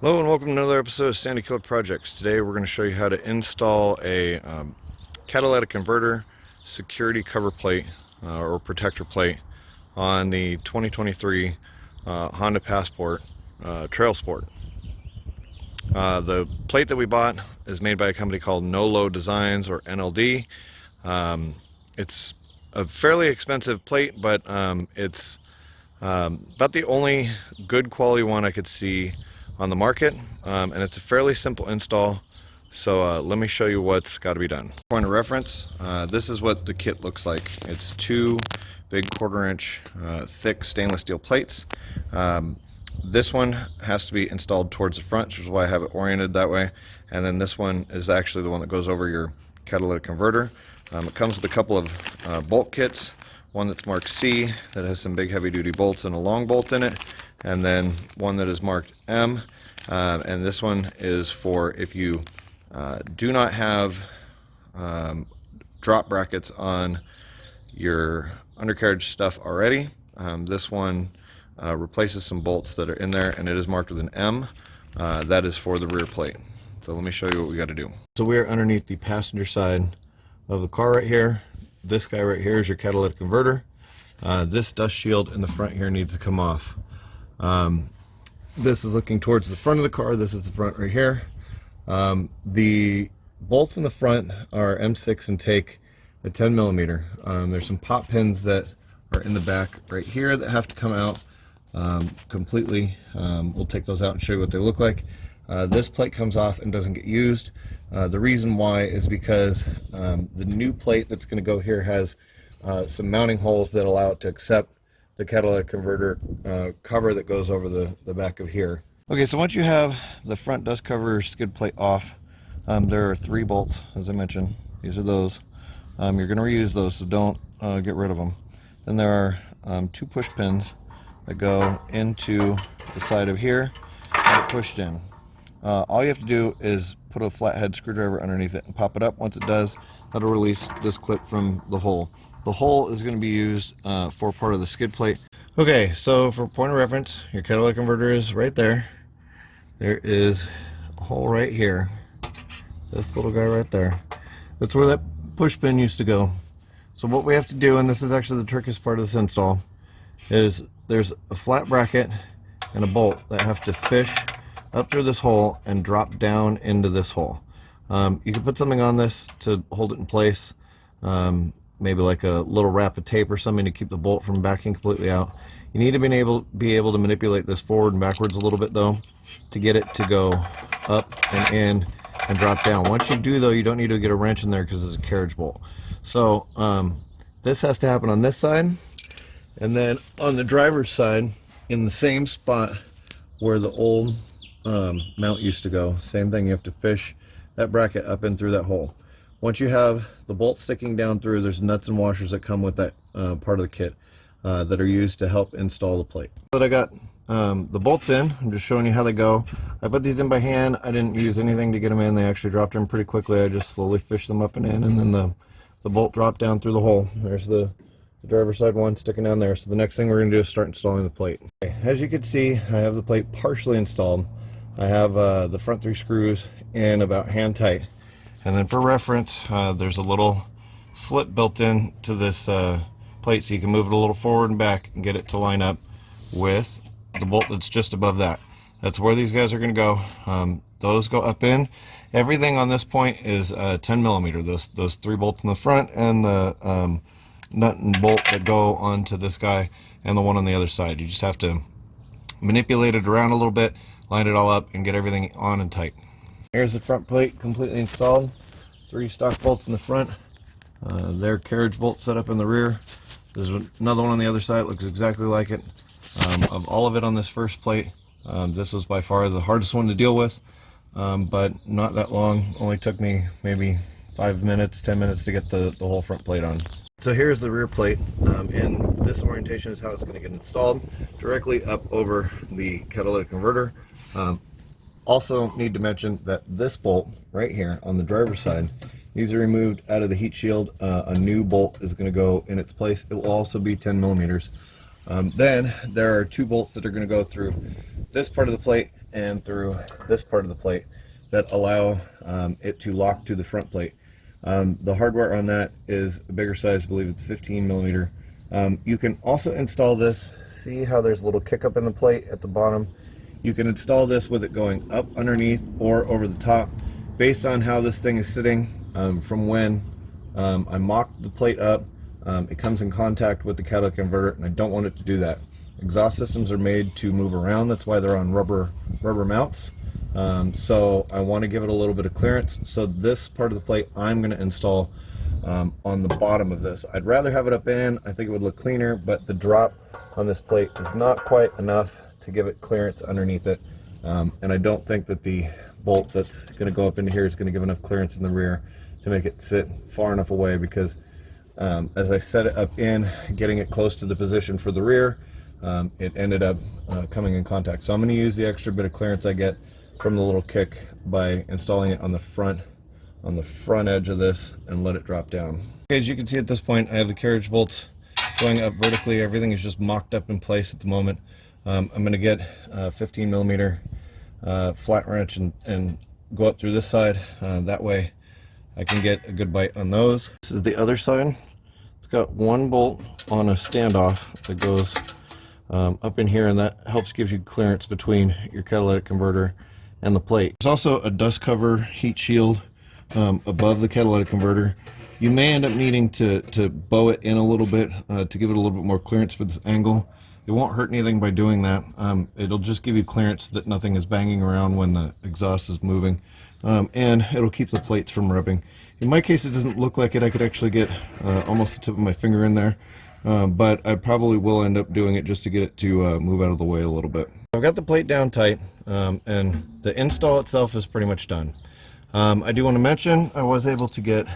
Hello and welcome to another episode of Sandy Killer Projects. Today we're going to show you how to install a catalytic converter security cover plate or protector plate on the 2023 Honda Passport Trail Sport. The plate that we bought is made by a company called No Low Designs, or NLD. It's a fairly expensive plate, but it's about the only good quality one I could see on the market, and it's a fairly simple install. So let me show you what's got to be done. Point of reference, this is what the kit looks like. It's two big 1/4 inch thick stainless steel plates. This one has to be installed towards the front, which is why I have it oriented that way, and then this one is actually the one that goes over your catalytic converter. It comes with a couple of bolt kits, one that's marked C that has some big heavy duty bolts and a long bolt in it, and then one that is marked M, and this one is for if you do not have drop brackets on your undercarriage stuff already. This one replaces some bolts that are in there, and it is marked with an M. That is for the rear plate. So let me show you what we got to do. So we are underneath the passenger side of the car right here. This guy right here is your catalytic converter. This dust shield in the front here needs to come off. This is looking towards the front of the car. This is the front right here. The bolts in the front are M6 and take a 10 millimeter. There's some pop pins that are in the back right here that have to come out completely. We'll take those out and show you what they look like. This plate comes off and doesn't get used. The reason why is because the new plate that's going to go here has some mounting holes that allow it to accept the catalytic converter cover that goes over the back of here. Okay, so once you have the front dust cover skid plate off, there are 3 bolts, as I mentioned. These are those. You're going to reuse those, so don't get rid of them. Then there are 2 push pins that go into the side of here and get pushed in. All you have to do is put a flathead screwdriver underneath it and pop it up. Once it does, that'll release this clip from the hole. The hole is going to be used for part of the skid plate. Okay, so for point of reference, your catalytic converter is right there. There is a hole right here. This little guy right there. That's where that push pin used to go. So what we have to do, and this is actually the trickiest part of this install, is there's a flat bracket and a bolt that have to fish up through this hole and drop down into this hole. You can put something on this to hold it in place, maybe like a little wrap of tape or something to keep the bolt from backing completely out. You need to be able to manipulate this forward and backwards a little bit though to get it to go up and in and drop down. Once you do though, you don't need to get a wrench in there because it's a carriage bolt. So this has to happen on this side, and then on the driver's side, in the same spot where the old mount used to go, same thing. You have to fish that bracket up in through that hole. Once you have the bolt sticking down through, there's nuts and washers that come with that part of the kit that are used to help install the plate. But I got the bolts in. I'm just showing you how they go. I put these in by hand. I didn't use anything to get them in. They actually dropped in pretty quickly. I just slowly fished them up and in, and then the bolt dropped down through the hole. There's the driver's side one sticking down there. So the next thing we're going to do is start installing the plate. Okay, as you can see, I have the plate partially installed. I have the front 3 screws in about hand tight. And then for reference, there's a little slit built in to this plate, so you can move it a little forward and back and get it to line up with the bolt that's just above that. That's where these guys are going to go. Those go up in. Everything on this point is 10 millimeter. Those 3 bolts in the front and the nut and bolt that go onto this guy and the one on the other side. You just have to manipulate it around a little bit, line it all up, and get everything on and tight. Here's the front plate completely installed. 3 stock bolts in the front. Their carriage bolt set up in the rear. There's another one on the other side. It looks exactly like it. Of all of it on this first plate, this was by far the hardest one to deal with, but not that long. Only took me maybe 5 minutes, 10 minutes to get the whole front plate on. So here's the rear plate, and this orientation is how it's going to get installed, directly up over the catalytic converter. Also need to mention that this bolt right here on the driver's side needs to be removed out of the heat shield. A new bolt is going to go in its place. It will also be 10 millimeters. Then there are 2 bolts that are going to go through this part of the plate and through this part of the plate that allow it to lock to the front plate. The hardware on that is a bigger size, I believe it's 15 millimeter. You can also install this, see how there's a little kick up in the plate at the bottom. You can install this with it going up underneath or over the top based on how this thing is sitting. From when I mocked the plate up, it comes in contact with the catalytic converter, and I don't want it to do that. Exhaust systems are made to move around, that's why they're on rubber mounts. So I want to give it a little bit of clearance. So this part of the plate I'm going to install on the bottom of this. I'd rather have it up in, I think it would look cleaner, but the drop on this plate is not quite enough to give it clearance underneath it. And I don't think that the bolt that's going to go up into here is going to give enough clearance in the rear to make it sit far enough away, because as I set it up in, getting it close to the position for the rear, it ended up coming in contact. So I'm going to use the extra bit of clearance I get from the little kick by installing it on the front edge of this and let it drop down. Okay, as you can see at this point, I have the carriage bolts going up vertically. Everything is just mocked up in place at the moment. I'm going to get a 15 millimeter flat wrench and go up through this side. That way I can get a good bite on those. This is the other side. It's got one bolt on a standoff that goes up in here, and that helps gives you clearance between your catalytic converter and the plate. There's also a dust cover heat shield above the catalytic converter. You may end up needing to bow it in a little bit to give it a little bit more clearance for this angle. It won't hurt anything by doing that. It'll just give you clearance that nothing is banging around when the exhaust is moving, and it'll keep the plates from rubbing. In my case, it doesn't look like it. I could actually get almost the tip of my finger in there, but I probably will end up doing it just to get it to move out of the way a little bit. I've got the plate down tight, and the install itself is pretty much done. I do want to mention I was able to get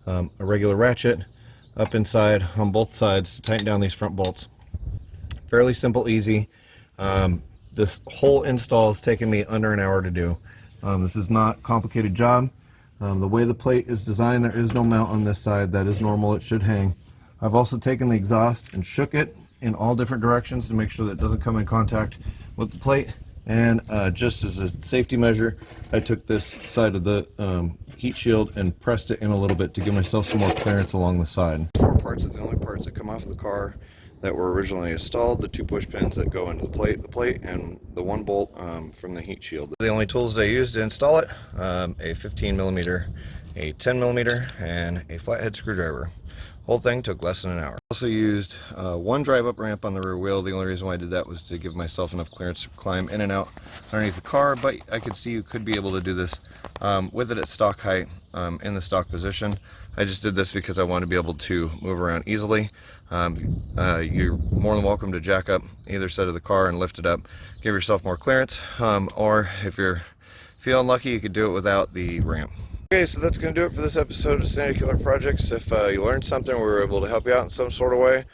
a regular ratchet up inside on both sides to tighten down these front bolts. Fairly simple, easy. This whole install has taken me under an hour to do. This is not a complicated job. The way the plate is designed, there is no mount on this side. That is normal, it should hang. I've also taken the exhaust and shook it in all different directions to make sure that it doesn't come in contact with the plate. And just as a safety measure, I took this side of the heat shield and pressed it in a little bit to give myself some more clearance along the side. Four parts are the only parts that come off of the car that were originally installed: the 2 push pins that go into the plate, and the 1 bolt from the heat shield. The only tools that I used to install it, a 15 millimeter, a 10 millimeter, and a flathead screwdriver. Whole thing took less than an hour. Also used 1 drive up ramp on the rear wheel. The only reason why I did that was to give myself enough clearance to climb in and out underneath the car, but I could see you could be able to do this with it at stock height, in the stock position. I just did this because I want to be able to move around easily. You're more than welcome to jack up either side of the car and lift it up, give yourself more clearance, or if you're feeling lucky, you could do it without the ramp. Okay, so that's going to do it for this episode of Sandy Killer Projects. If you learned something, we were able to help you out in some sort of way,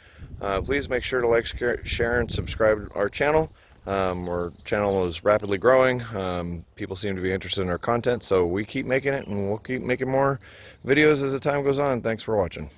please make sure to like, share, and subscribe to our channel. Our channel is rapidly growing. People seem to be interested in our content, so we keep making it, and we'll keep making more videos as the time goes on. Thanks for watching.